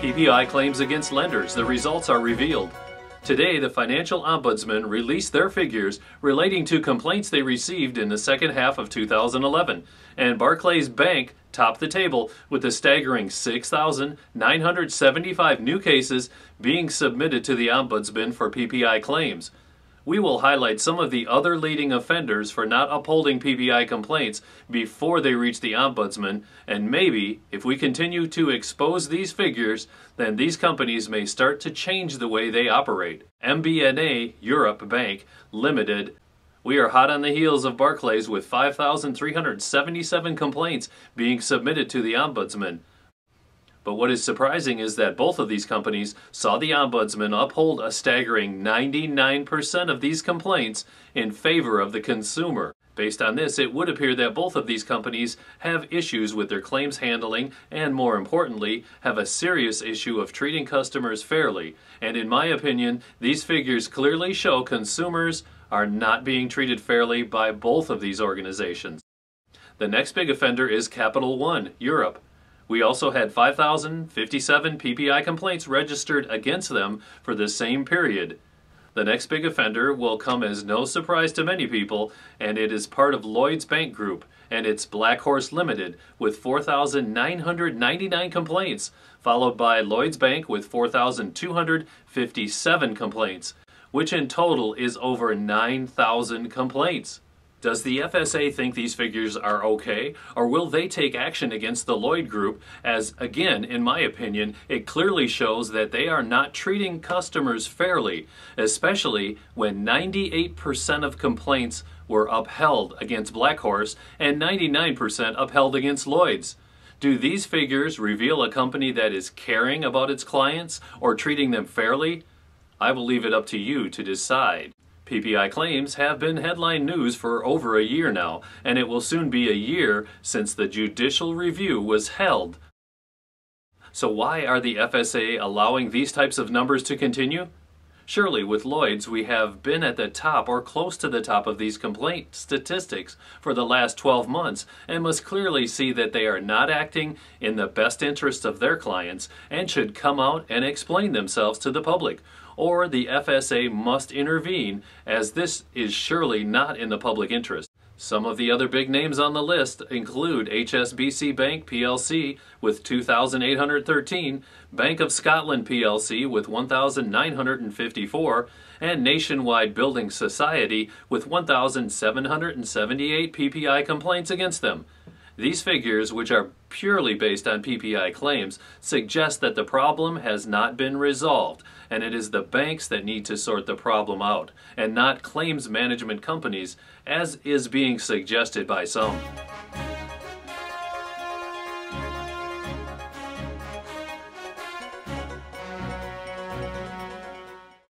PPI claims against lenders. The results are revealed. Today, the Financial Ombudsman released their figures relating to complaints they received in the second half of 2011, and Barclays Bank topped the table with a staggering 6,975 new cases being submitted to the Ombudsman for PPI claims. We will highlight some of the other leading offenders for not upholding PPI complaints before they reach the Ombudsman, and maybe, if we continue to expose these figures, then these companies may start to change the way they operate. MBNA Europe Bank Limited. We are hot on the heels of Barclays with 5,377 complaints being submitted to the Ombudsman. But what is surprising is that both of these companies saw the Ombudsman uphold a staggering 99% of these complaints in favor of the consumer. Based on this, it would appear that both of these companies have issues with their claims handling and, more importantly, have a serious issue of treating customers fairly. And in my opinion, these figures clearly show consumers are not being treated fairly by both of these organizations. The next big offender is Capital One, Europe. We also had 5,057 PPI complaints registered against them for the same period. The next big offender will come as no surprise to many people, and it is part of Lloyds Bank Group, and it's Black Horse Limited with 4,999 complaints, followed by Lloyds Bank with 4,257 complaints, which in total is over 9,000 complaints. Does the FSA think these figures are okay, or will they take action against the Lloyd Group as, again, in my opinion, it clearly shows that they are not treating customers fairly, especially when 98% of complaints were upheld against Black Horse and 99% upheld against Lloyd's. Do these figures reveal a company that is caring about its clients or treating them fairly? I will leave it up to you to decide. PPI claims have been headline news for over a year now, and it will soon be a year since the judicial review was held. So why are the FSA allowing these types of numbers to continue? Surely with Lloyd's we have been at the top or close to the top of these complaint statistics for the last 12 months and must clearly see that they are not acting in the best interest of their clients and should come out and explain themselves to the public. Or the FSA must intervene, as this is surely not in the public interest. Some of the other big names on the list include HSBC Bank plc with 2,813, Bank of Scotland plc with 1,954, and Nationwide Building Society with 1,778 PPI complaints against them. These figures, which are purely based on PPI claims, suggest that the problem has not been resolved, and it is the banks that need to sort the problem out, and not claims management companies, as is being suggested by some.